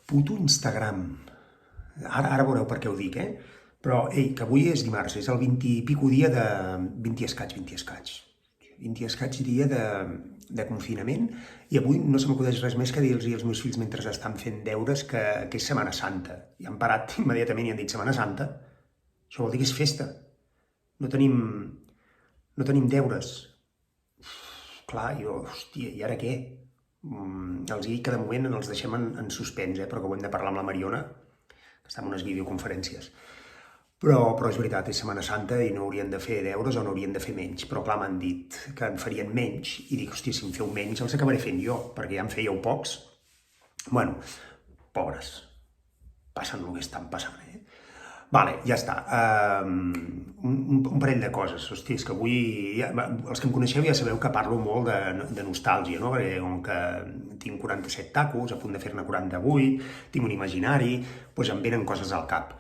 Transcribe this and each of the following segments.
Puto Instagram. Ara veureu per què ho dic, Però, ei, que avui és dimarts, és el 20 i pico dia de... 20 i escaig. 20 i escaig dia de confinament, i avui no se m'acudeix res més que dir-los als meus fills mentre estan fent deures que és Setmana Santa. I han parat immediatament i han dit Setmana Santa? Això vol dir que és festa. No tenim deures. Clar, jo, hòstia, i ara què? Els dic que de moment els deixem en suspens, però que ho hem de parlar amb la Mariona, que està en unes videoconferències. Però és veritat, és Setmana Santa i no haurien de fer deures o no haurien de fer menys. Però clar, m'han dit que en farien menys i dic, hòstia, si en feu menys els acabaré fent jo, perquè ja en fèieu pocs. Bueno, pobres, passen el que estan passant, Vale, ja està. Un parell de coses. Hòstia, és que avui... els que em coneixeu ja sabeu que parlo molt de nostàlgia, no? Perquè com que tinc 47 tacos, a punt de fer-ne 48, tinc un imaginari, doncs em venen coses al cap.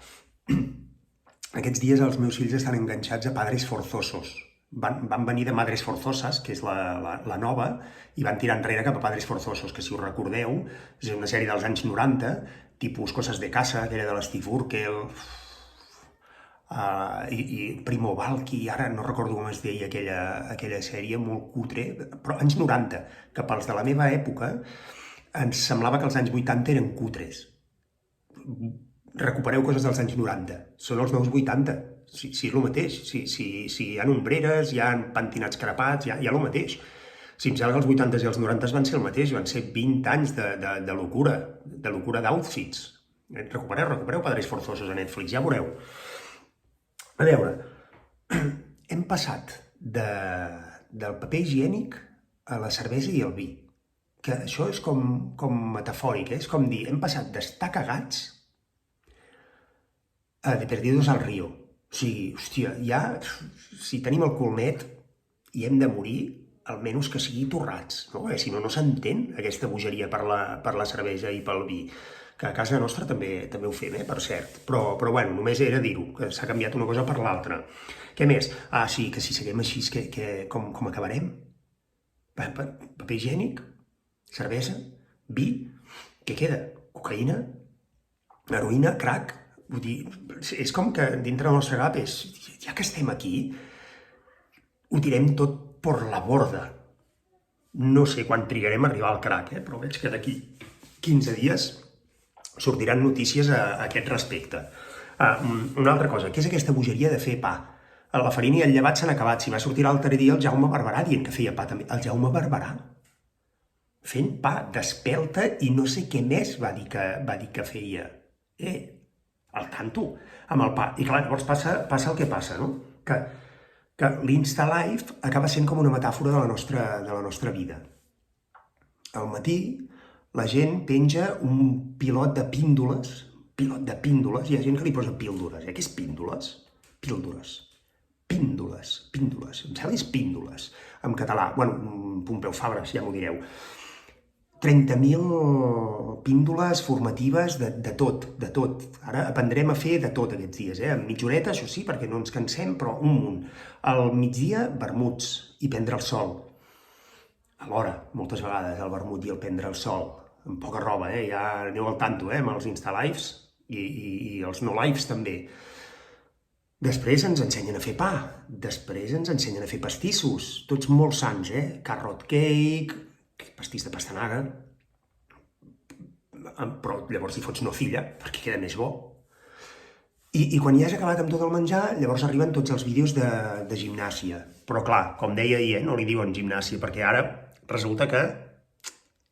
Aquests dies els meus fills estan enganxats a Padres Forzosos. Van venir de Madres Forzosas, que és la nova, i van tirar enrere cap a Padres Forzosos, que si us recordeu, és una sèrie dels anys 90, tipus Coses de casa, que era de l'Steve Urkel, i Primo Valky, ara no recordo com es deia aquella sèrie, molt cutre, però anys 90, que pels de la meva època ens semblava que els anys 80 eren cutres. Recupereu coses dels anys 90, són els nous 80, sí, és el mateix, si hi ha ombreres, hi ha pentinats crepats, hi ha el mateix. Si em sembla que els 80s i els 90s van ser el mateix, van ser 20 anys de locura d'outfits. Recupereu Padres Forzosos a Netflix, ja veureu. A veure, hem passat del paper higiènic a la cervesa i el vi, que això és com metafòric, és com dir, hem passat d'estar cagats a de perdidos al río. O sigui, hòstia, ja, si tenim el cul net i hem de morir, almenys que sigui torrats, no? Si no, no s'entén aquesta bogeria per la cervesa i pel vi. Que a casa nostra també ho fem, per cert. Però bueno, només era dir-ho, que s'ha canviat una cosa per l'altra. Què més? Ah, sí, que si seguim així, com acabarem? Paper higiènic? Cervesa? Vi? Què queda? Cocaïna? Heroïna? Crack? Vull dir, és com que dintre del nostre cap és, ja que estem aquí, ho tirem tot per la borda. No sé quan trigarem a arribar al crack, però veig que d'aquí 15 dies sortiran notícies a aquest respecte. Una altra cosa, què és aquesta bogeria de fer pa? La farina i el llevat s'han acabat. Si va sortir l'altre dia el Jaume Barberà dient que feia pa també. El Jaume Barberà fent pa d'espelta i no sé què més va dir que feia. Al tanto amb el pa. I clar, llavors passa el que passa, no? Que l'Insta-Live acaba sent com una metàfora de la nostra vida. Al matí la gent penja un pilot de píndoles, hi ha gent que li posa píldores, Què és píndoles? Píndoles, em sembla que és píndoles, en català, Pompeu Fabra, ja m'ho direu. 30.000 píndoles formatives de tot. Ara aprendrem a fer de tot aquests dies, amb mitja horeta, això sí, perquè no ens cansem, però un munt. Al migdia, vermuts i prendre el sol. Alhora, moltes vegades, el vermut i el prendre el sol, amb poca roba, ja aneu al tanto, amb els Insta-Lives i els no-lives també. Després ens ensenyen a fer pa, després ens ensenyen a fer pastissos, tots molt sants, carrot cake, pastís de pastanaga, però llavors hi fots nocilla, perquè queda més bo. I quan ja has acabat amb tot el menjar, llavors arriben tots els vídeos de gimnàsia. Però clar, com deia ahir, no li diuen gimnàsia, perquè ara resulta que...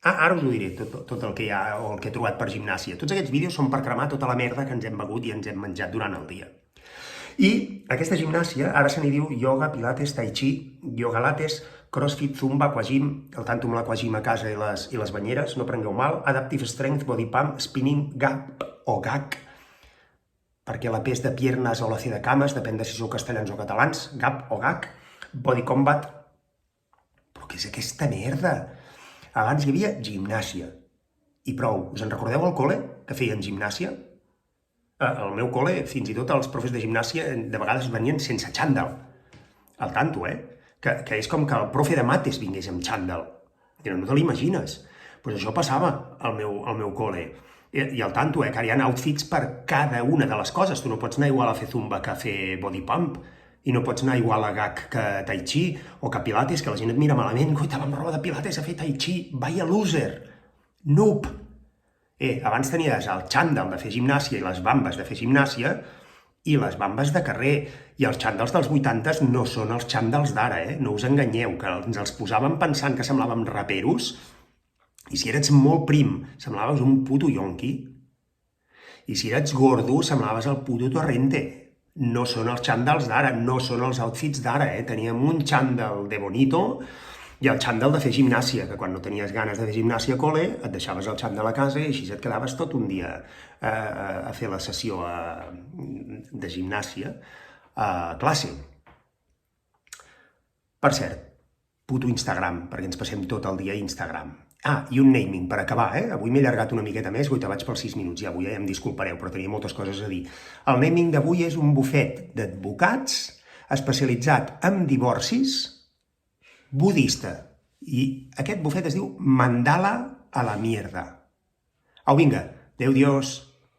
Ara us ho diré, tot el que hi ha o el que he trobat per gimnàsia. Tots aquests vídeos són per cremar tota la merda que ens hem begut i ens hem menjat durant el dia. I aquesta gimnàsia, ara se n'hi diu yoga, pilates, tai chi, yoga lattes, crossfit, zumba, aquagym, el tanto amb l'aquagym a casa i les banyeres, no prengueu mal, adaptive strength, body pump, spinning, gap o gag, perquè la pes de piernas o la C de cames, depèn de si sou castellans o catalans, gap o gag, body combat. Però què és aquesta merda? Abans hi havia gimnàsia, i prou. Us en recordeu al col·le, que feien gimnàsia? Al meu col·le, fins i tot els profes de gimnàsia de vegades venien sense xandall. Al tanto, Que és com que el profe de mates vingués amb xandall. No te l'imagines. Pues això passava al meu col·le. I al tanto, que ara hi ha outfits per cada una de les coses. Tu no pots anar igual a fer zumba que a fer body pump, i no pots anar igual a GAC que a Tai Chi, o que a Pilates, que la gent et mira malament. Coita, va amb roba de Pilates a fer Tai Chi, vaya loser, noob. Abans tenies el xandall de fer gimnàsia i les bambes de fer gimnàsia, i les bambes de carrer, i els xandalls dels 80 no són els xandalls d'ara, no us enganyeu, que ens els posàvem pensant que semblàvem raperos, i si eres molt prim, semblaves un puto yonqui, i si eres gordo, semblaves el puto Torrente. No són els xandalls d'ara, no són els outfits d'ara, Teníem un xandall de bonito i el xandall de fer gimnàsia, que quan no tenies ganes de fer gimnàsia a col·le, et deixaves el xandall a casa i així et quedaves tot un dia a fer la sessió de gimnàsia a classe. Per cert, puto Instagram, perquè ens passem tot el dia a Instagram. I un naming, per acabar, Avui m'he allargat una miqueta més, vaig pels 6 minuts, ja avui em disculpareu, però tenia moltes coses a dir. El naming d'avui és un bufet d'advocats especialitzat en divorcis budista. I aquest bufet es diu Mandala a la mierda. Au, vinga, adeu, Dios.